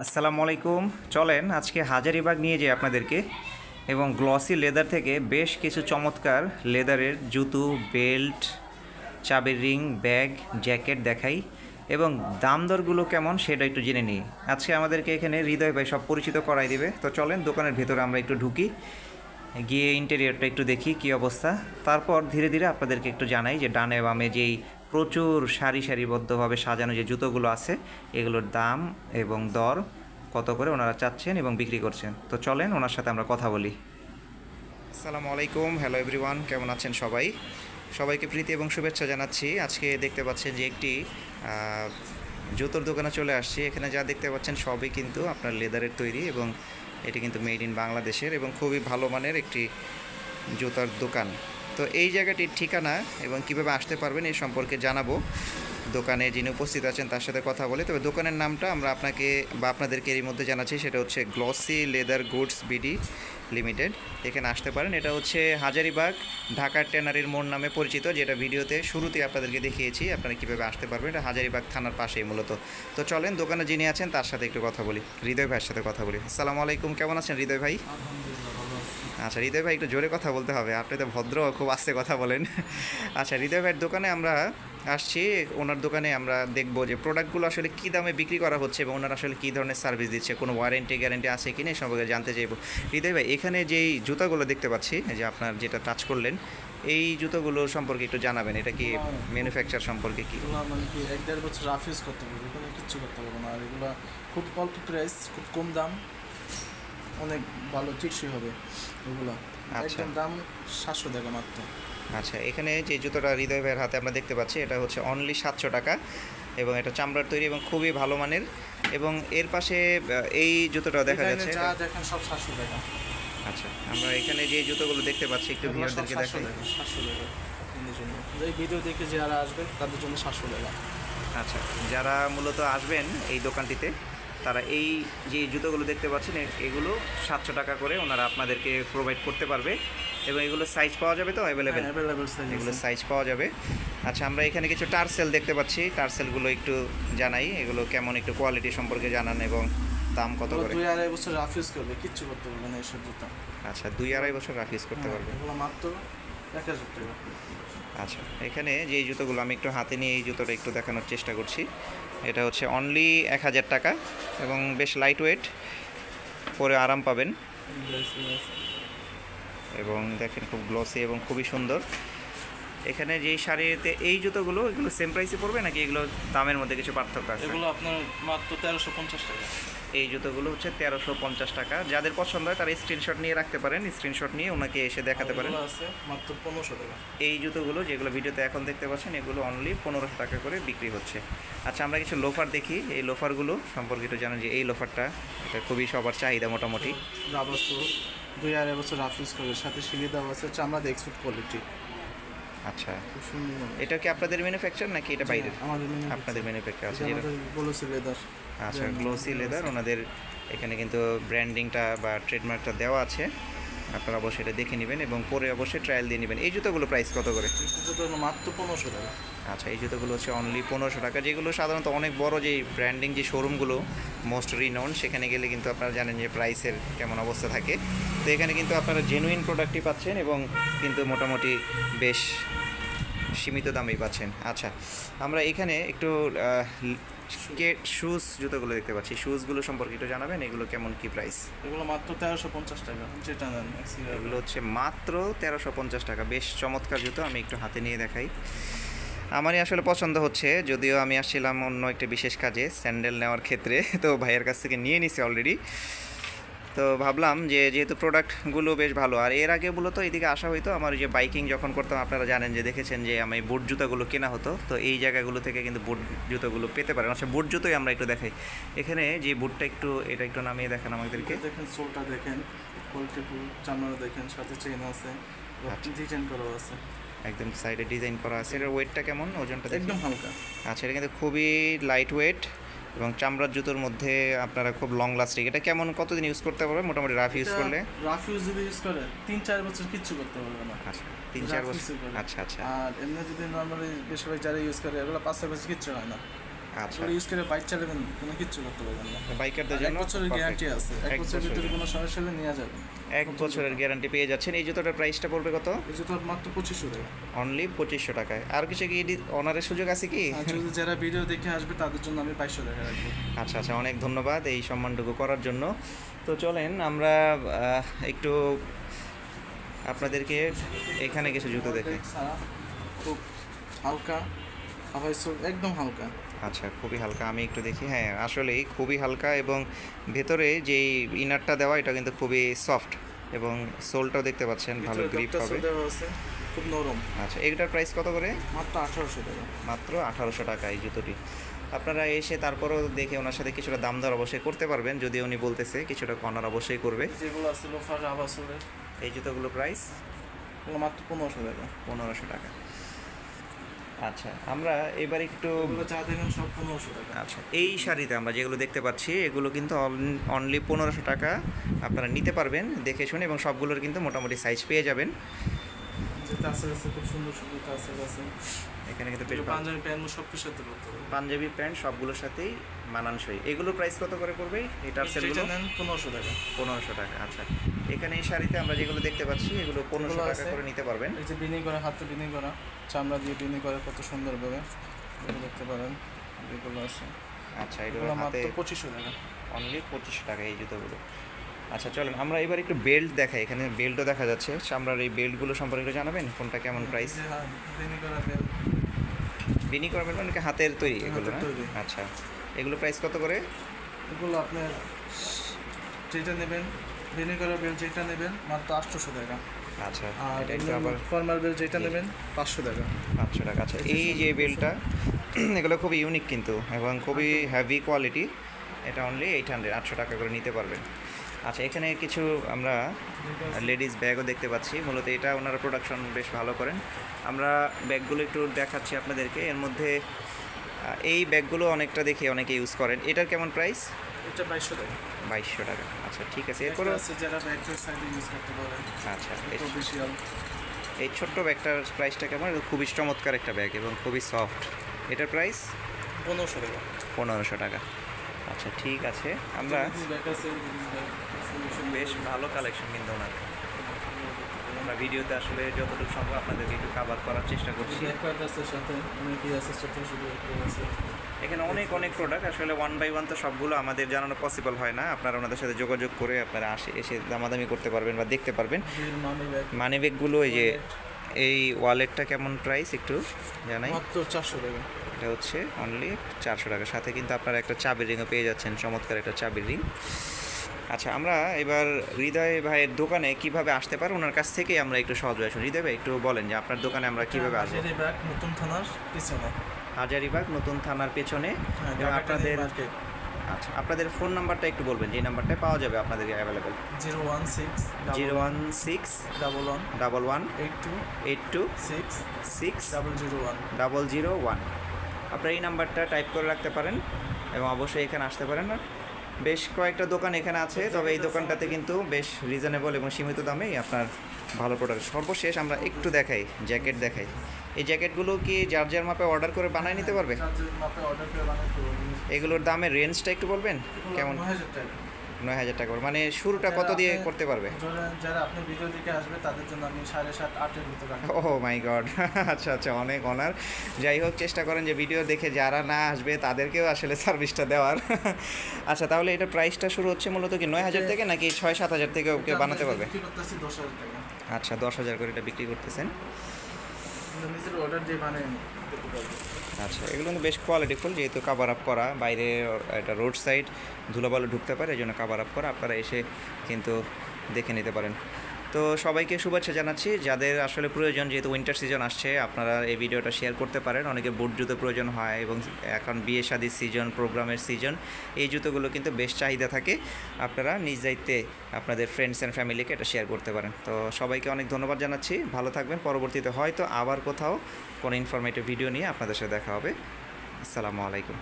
আসসালামু আলাইকুম। চলেন আজকে হাজারীবাগ নিয়ে যাই আপনাদেরকে এবং গ্লসি লেদার থেকে বেশ কিছু চমৎকার লেদারের জুতো, বেল্ট, চাবির রিং, ব্যাগ, জ্যাকেট দেখাই এবং দাম দরগুলো কেমন সেটা একটু জেনে নিই। আজকে আমাদেরকে এখানে হৃদয় ভাই সব পরিচিত করাই দিবে। তো চলেন দোকানের ভেতরে আমরা একটু ঢুকি, গিয়ে ইন্টেরিয়রটা একটু দেখি কী অবস্থা, তারপর ধীরে ধীরে আপনাদেরকে একটু জানাই যে ডানে বামে যেই প্রচুর সারিবদ্ধভাবে সাজানো যে জুতোগুলো আছে এগুলোর দাম এবং দর কত করে ওনারা চাচ্ছেন এবং বিক্রি করছেন। তো চলেন ওনার সাথে আমরা কথা বলি। আসসালামু আলাইকুম, হ্যালো এভরিওয়ান, কেমন আছেন সবাই? সবাইকে প্রীতি এবং শুভেচ্ছা জানাচ্ছি। আজকে দেখতে পাচ্ছেন যে একটি জুতোর দোকানে চলে আসছি। এখানে যা দেখতে পাচ্ছেন সবই কিন্তু আপনার লেদারের তৈরি এবং এটি কিন্তু মেড ইন বাংলাদেশের এবং খুবই ভালো মানের একটি জুতার দোকান। তো এই জায়গাটির ঠিকানা এবং কীভাবে আসতে পারবেন এই সম্পর্কে জানাবো। দোকানে যিনি উপস্থিত আছেন তার সাথে কথা বলে, তবে দোকানের নামটা আমরা আপনাকে বা আপনাদেরকে এর মধ্যে জানাচ্ছি, সেটা হচ্ছে glossy leather goods BD limited. এখানে আসতে পারেন। এটা হচ্ছে হাজারীবাগ ঢাকার ট্যানারির মোড় নামে পরিচিত, যেটা ভিডিওতে শুরুতে আপনাদেরকে দেখিয়েছি আপনারা কীভাবে আসতে পারবেন। এটা হাজারীবাগ থানার পাশেই মূলত। তো চলেন দোকানে যিনি আছেন তার সাথে একটু কথা বলি, হৃদয় ভাইয়ের সাথে কথা বলি। আসসালামু আলাইকুম, কেমন আছেন হৃদয় ভাই? আচ্ছা হৃদয় ভাই, একটু জোরে কথা বলতে হবে, আপনি তো ভদ্র, খুব আস্তে কথা বলেন। আচ্ছা হৃদয় ভাইয়ের দোকানে আমরা আসছি। ওনার দোকানে আমরা দেখবো যে প্রোডাক্টগুলো আসলে কী দামে বিক্রি করা হচ্ছে এবং ওনারা আসলে কী ধরনের সার্ভিস দিচ্ছে, কোনো ওয়ারেন্টি গ্যারেন্টি আছে কি না এই সম্পর্কে জানতে চাইবো। হৃদয় ভাই, এখানে যেই জুতাগুলো দেখতে পাচ্ছি, যে আপনার যেটা টাচ করলেন, এই জুতোগুলো সম্পর্কে একটু জানাবেন। এটা কি ম্যানুফ্যাকচার সম্পর্কে কি? মানে কি 1-1.5 বছর রাফ ইউজ করতে পারবে, এখানে কিচ্ছু করতে পারবো না। আর এগুলো খুব অল্প প্রাইস, খুব কম দাম, অনেক ভালো টেকসই হবে এগুলো। আচ্ছা। একদম দাম 700 টাকা মাত্র। আচ্ছা, এখানে যে জুতোটা হৃদয় ভাইয়ের হাতে আমরা দেখতে পাচ্ছি এটা হচ্ছে অনলি 700 টাকা এবং এটা চামড়ার তৈরি এবং খুবই ভালো মানের। এবং এর পাশে এই জুতোটাও দেখা যাচ্ছে। যা দেখেন সব 700 টাকা। আচ্ছা, আমরা এখানে যে জুতোগুলো দেখতে পাচ্ছি একটু এগুলো সব ভিউয়ারদেরকে 700 দেখাই। টাকা, 700 টাকা আপনাদের জন্য। এই ভিডিও দেখে যারা আসবে তাদের জন্য 700 টাকা। আচ্ছা, যারা মূলত আসবেন এই দোকানটিতে তারা এই যে জুতোগুলো দেখতে পাচ্ছেন এগুলো 700 টাকা করে ওনারা আপনাদেরকে প্রোভাইড করতে পারবে এবং এগুলো সাইজ পাওয়া যাবে তো অ্যাভেলেবেল? সাইজ এগুলো সাইজ পাওয়া যাবে। আচ্ছা, আমরা এখানে কিছু টার্সেল দেখতে পাচ্ছি, টার্সেলগুলো একটু জানাই, এগুলো কেমন একটু কোয়ালিটি সম্পর্কে জানান এবং দাম কত করে? 2-2.5 বছর রাফ ইউজ করবে, কিচ্ছু করতে পারবে না এসব জুতা। আচ্ছা, 2-2.5 বছর রাফ ইউজ করতে পারবে। এগুলো মাত্র 1000 টাকা। আচ্ছা, এখানে যে এই জুতোগুলো আমি একটু হাতে নিয়ে এই জুতোটা একটু দেখানোর চেষ্টা করছি। এটা হচ্ছে অনলি 1000 টাকা এবং বেশ লাইট ওয়েট, পরে আরাম পাবেন এবং দেখেন খুব গ্লসি এবং খুবই সুন্দর। এখানে যেই শাড়িতে এই জুতোগুলো এগুলো সেম প্রাইসে পড়বে নাকি এগুলো দামের মধ্যে কিছু পার্থক্য আছে? এগুলো আপনার মাত্র 1350 টাকা। এই জুতোগুলো হচ্ছে 1350 টাকা। যাদের পছন্দ হয় তারা স্ক্রিনশট নিয়ে রাখতে পারেন, স্ক্রিনশট নিয়ে ওনাকে এসে দেখাতে পারেন। আছে মাত্র 1500 টাকা। এই জুতোগুলো যেগুলো ভিডিওতে এখন দেখতে পাচ্ছেন এগুলো অনলি 1500 টাকা করে বিক্রি হচ্ছে। আচ্ছা, আমরা কিছু লোফার দেখি। এই লোফারগুলো সম্পর্কে একটু জানেন যে এই লোফারটা এটা খুবই সবার চাহিদা মোটামুটি। রাবার শু 2-2.5 বছর রাফ ইউজ করে, সাথে সিঁড়ি দেওয়া আছে, চামড়া দিয়ে এক্সপোর্ট কোয়ালিটি। আচ্ছা, খুব সুন্দর। এটা কি আপনাদের ম্যানুফ্যাকচার নাকি এটা বাইরের? আমাদের আপনাদের ম্যানুফ্যাকচার আছে যেটা। আমাদের গ্লোসি লেদার। আচ্ছা, গ্লোসি লেদার, ওনাদের এখানে কিন্তু ব্র্যান্ডিংটা বা ট্রেডমার্কটা দেওয়া আছে। আপনারা অবশ্যই এটা দেখে নেবেন এবং পরে অবশ্যই ট্রায়াল দিয়ে নেবেন। এই জুতোগুলো প্রাইস কত করে? মাত্র 1500 টাকা। আচ্ছা, এই জুতোগুলো হচ্ছে অনলি 1500 টাকা, যেগুলো সাধারণত অনেক বড় যে ব্র্যান্ডিং যে শোরুমগুলো মোস্ট রিনাউন্ড সেখানে গেলে কিন্তু আপনারা জানেন যে প্রাইসের কেমন অবস্থা থাকে। তো এখানে কিন্তু আপনারা জেনুইন প্রোডাক্টই পাচ্ছেন এবং কিন্তু মোটামুটি বেশ সীমিত দামেই পাচ্ছেন। আচ্ছা, আমরা এখানে একটু স্কেট শুজ জুতোগুলো দেখতে পাচ্ছি, শুজগুলো সম্পর্কে একটু জানাবেন, এগুলো কেমন কি প্রাইস? এগুলো মাত্র 1350 টাকা, যেটা নেন। এগুলো হচ্ছে মাত্র 1350 টাকা। বেশ চমৎকার জুতো, আমি একটু হাতে নিয়ে দেখাই। আমারই আসলে পছন্দ হচ্ছে, যদিও আমি আসছিলাম অন্য একটা বিশেষ কাজে স্যান্ডেল নেওয়ার ক্ষেত্রে, তো ভাইয়ের কাছ থেকে নিয়ে নিছি অলরেডি। তো ভাবলাম যে যেহেতু প্রোডাক্টগুলো বেশ ভালো, আর এর আগে মূলত এদিকে আসা হইতো আমার যে বাইকিং যখন করতাম, আপনারা জানেন যে দেখেছেন যে আমি বুট জুতাগুলো কেনা হতো, তো এই জায়গাগুলো থেকে কিন্তু বুট জুতোগুলো পেতে পারেন। আচ্ছা, বুট জুতোই আমরা একটু দেখাই। এখানে যে বুটটা একটু এটা একটু নামিয়ে দেখান আমাদেরকে। দেখেন সোলটা দেখেন, কোয়ালিটি ফুল, চামড়া দেখেন, সাথে চেইন আছে, ডিজাইন করা আছে, একদম সাইডে ডিজাইন করা আছে। এটার ওয়েটটা কেমন, ওজনটা একদম হালকা? আচ্ছা, এটা কিন্তু খুবই লাইট ওয়েট এবং চামড়ার জুতোর মধ্যে আপনারা খুব লং লাস্টিং। এটা কেমন, কতদিন ইউজ করতে পারবে মোটামুটি রাফ ইউজ করলে? রাফ ইউজ যদি ইউজ করে 3-4 বছর কিচ্ছু করতে পারবে না। আচ্ছা, 3-4 বছর। আচ্ছা আচ্ছা। আর এমনি যদি নর্মালি বেশিরভাগ যারা ইউজ করে এগুলো 5-6 বছর কিচ্ছু হয় না। আচ্ছা। ইউজ করে বাইক চালাবেন, কোনো কিচ্ছু করতে পারবেন না। বাইকারদের এক জন্য বছরের গ্যারান্টি আছে, এক এক বছরের ভিতরে বছরের। কোনো সমস্যা হলে নেওয়া যাবে। 1 বছরের গ্যারান্টি পেয়ে যাচ্ছেন। এই জুতোটার প্রাইসটা পড়বে কত? এই জুতো মাত্র 2500 টাকা। অনলি 2500 টাকায়। আর কিছু কি অনারের সুযোগ আছে কি? আর যদি যারা ভিডিও দেখে আসবে তাদের জন্য আমি 2200 টাকা রাখবো। আচ্ছা আচ্ছা, অনেক ধন্যবাদ এই সম্মানটুকু করার জন্য। তো চলেন আমরা একটু আপনাদেরকে এখানে কিছু জুতো দেখাই। সারা খুব হালকা, হাওয়াই সোল একদম হালকা। আচ্ছা, খুবই হালকা, আমি একটু দেখি। হ্যাঁ, আসলেই খুবই হালকা এবং ভেতরে যেই ইনারটা দেওয়া এটা কিন্তু খুবই সফট এবং সোলটাও দেখতে পাচ্ছেন ভালো ভিতরে গ্রিপ ডক্টর হবে। সোল দেওয়া আছে, খুব নরম। আচ্ছা, এটার প্রাইস কত করে? মাত্র 1800 টাকা। মাত্র 1800 টাকা এই জুতোটি। আপনারা এসে তারপরও দেখে ওনার সাথে কিছুটা দাম দর অবশ্যই করতে পারবেন, যদি উনি বলতেছে কিছুটা কর্নার অবশ্যই করবে। যেগুলো আছে লোফার রাবার সোলের, এই জুতোগুলো প্রাইস এগুলো মাত্র 1500 টাকা। 1500 টাকা। আচ্ছা, আমরা এবার একটু এগুলো যা দেখেন সব 1500 টাকা। আচ্ছা, এই শাড়িতে আমরা যেগুলো দেখতে পাচ্ছি এগুলো কিন্তু অনলি 1500 টাকা আপনারা নিতে পারবেন দেখে শুনে, এবং সবগুলোর কিন্তু মোটামুটি সাইজ পেয়ে যাবেন। যে তাসের আছে, খুব সুন্দর সুন্দর তাসের আছে। এখানে কিন্তু বেশ পাঞ্জাবি প্যান্ট সব কিছু সাথে করতে হবে। পাঞ্জাবি প্যান্ট সবগুলোর সাথেই মানানসই। এগুলো প্রাইস কত করে পড়বে? এটার সেলগুলো নেন 1500 টাকা। 1500 টাকা। আচ্ছা, এখানে এই শাড়িতে আমরা যেগুলো দেখতে পাচ্ছি এগুলো 1500 টাকা করে নিতে পারবেন। এই যে বিনি করা, হাতে বিনি করা, চামড়া দিয়ে বিনি করে কত সুন্দরভাবে এগুলো দেখতে পারেন। এগুলো আছে। আচ্ছা, এগুলো এগুলো হাতে মাত্র 2500 টাকা। অনলি 2500 টাকা এই জুতোগুলো। আচ্ছা, চলেন আমরা এবার একটু বেল্ট দেখাই। এখানে বেল্টও দেখা যাচ্ছে। চামড়ার এই বেল্টগুলো সম্পর্কে একটু জানাবেন কোনটা কেমন প্রাইস? এই যে বিনি করা বেল্ট, বিনি করবেন মানে কি হাতের তৈরি এগুলো না? হাতের তৈরি। আচ্ছা, এগুলো প্রাইস কত করে? এগুলো আপনার যেটা নেবেন, বিনি করা বেল্ট যেটা নেবেন মাত্র 800 টাকা। আচ্ছা, আর এটা একটু আবার ফর্মাল বেল্ট যেটা নেবেন 500 টাকা। 500 টাকা। আচ্ছা, এই যে বেল্টটা এগুলো খুবই ইউনিক কিন্তু এবং খুবই হেভি কোয়ালিটি। এটা অনলি 800 টাকা করে নিতে পারবেন। আচ্ছা, এখানে কিছু আমরা লেডিস ব্যাগও দেখতে পাচ্ছি। মূলত এটা ওনারা প্রোডাকশন বেশ ভালো করেন। আমরা ব্যাগগুলো একটু দেখাচ্ছি আপনাদেরকে। এর মধ্যে এই ব্যাগগুলো অনেকটা দেখে অনেকে ইউজ করেন। এটার কেমন প্রাইস? এটা 2200 টাকা। 2200 টাকা। আচ্ছা, ঠিক আছে। এরপর এরপরে আছে যারা ব্যাকের সাইডে ইউজ করতে পারেন। আচ্ছা, অফিশিয়াল এই ছোট্ট ব্যাগটার প্রাইসটা কেমন? খুবই চমৎকার একটা ব্যাগ এবং খুবই সফট। এটার প্রাইস 1500 টাকা। 1500 টাকা। আচ্ছা, ঠিক আছে। আমরা ব্যাক আছে, বেশ ভালো কালেকশন কিন্তু ওনার। আমরা ভিডিওতে আসলে যতটুকু সম্ভব আপনাদেরকে একটু কাভার করার চেষ্টা করছি। ব্যাকপ্যাক আছে সাথে, অনেকই আছে, ছোট ছোট আছে। এখানে অনেক অনেক প্রোডাক্ট, আসলে 1 বাই 1 তো সবগুলো আমাদের জানানো পসিবল হয় না। আপনারা ওনাদের সাথে যোগাযোগ করে আপনারা এসে দামাদামি করতে পারবেন বা দেখতে পারবেন। মানি ব্যাগ, মানি ব্যাগগুলো এই যে এই ওয়ালেটটা কেমন প্রাইস একটু জানাই? মাত্র 400 টাকা। এটা হচ্ছে অনলি 400 টাকা। সাথে কিন্তু আপনারা একটা চাবির রিংও পেয়ে যাচ্ছেন, চমৎকার একটা চাবির রিং। আচ্ছা, আমরা এবার হৃদয় ভাইয়ের দোকানে কিভাবে আসতে পারে ওনার কাছ থেকে আমরা একটু সহজ ভাবে শুনি। হৃদয় ভাই, একটু বলেন যে আপনার দোকানে আমরা কিভাবে আসবো? ব্যাগ নতুন থানার পিছনে, হাজারীবাগ নতুন থানার পেছনে। এবং আপনাদের আচ্ছা, আপনাদের ফোন নাম্বারটা একটু বলবেন, যে নাম্বারটায় পাওয়া যাবে আপনাদের অ্যাভেলেবেল। 016 11 11 82 82 6 6 001। 001। আপনারা এই নাম্বারটা টাইপ করে রাখতে পারেন এবং অবশ্যই এখানে আসতে পারেন। না, বেশ কয়েকটা দোকান এখানে আছে, তবে এই দোকানটাতে কিন্তু বেশ রিজনেবল এবং সীমিত দামেই আপনার ভালো প্রোডাক্ট। সর্বশেষ আমরা একটু দেখাই, জ্যাকেট দেখাই। এই জ্যাকেটগুলো কি যার যার মাপে অর্ডার করে বানায় নিতে পারবে? এগুলোর দামের রেঞ্জটা একটু বলবেন কেমন? 9000 টাকা। মানে শুরুটা কত দিয়ে করতে পারবে? যারা আপনি ভিডিও দিকে আসবে তাদের জন্য আমি 7.5-8 এর ভিতরে রাখবো। ও মাই গড, আচ্ছা আচ্ছা, অনেক অনার। যাই হোক, চেষ্টা করেন যে ভিডিও দেখে যারা না আসবে তাদেরকেও আসলে সার্ভিসটা দেওয়ার। আচ্ছা, তাহলে এটা প্রাইসটা শুরু হচ্ছে মূলত কি 9000 থেকে নাকি 6-7 থেকে ওকে বানাতে পারবে? বিক্রি করতেছি 10,000 টাকা। আচ্ছা, 10,000 করে এটা বিক্রি করতেছেন। নিজের অর্ডার দিয়ে বানিয়ে দিতে পারবো। আচ্ছা, এগুলো কিন্তু বেশ কোয়ালিটিফুল, যেহেতু কাভার আপ করা, বাইরে এটা রোড সাইড ধুলোবালু ঢুকতে পারে, এই জন্য কাভার আপ করা। আপনারা এসে কিন্তু দেখে নিতে পারেন। তো সবাইকে শুভেচ্ছা জানাচ্ছি। যাদের আসলে প্রয়োজন, যেহেতু উইন্টার সিজন আসছে, আপনারা এই ভিডিওটা শেয়ার করতে পারেন। অনেকে বুট জুতো প্রয়োজন হয় এবং এখন বিয়ে শাদির সিজন, প্রোগ্রামের সিজন, এই জুতোগুলো কিন্তু বেশ চাহিদা থাকে। আপনারা নিজ দায়িত্বে আপনাদের ফ্রেন্ডস অ্যান্ড ফ্যামিলিকে এটা শেয়ার করতে পারেন। তো সবাইকে অনেক ধন্যবাদ জানাচ্ছি। ভালো থাকবেন। পরবর্তীতে হয়তো আবার কোথাও কোনো ইনফরমেটিভ ভিডিও নিয়ে আপনাদের সাথে দেখা হবে। আসসালামু আলাইকুম।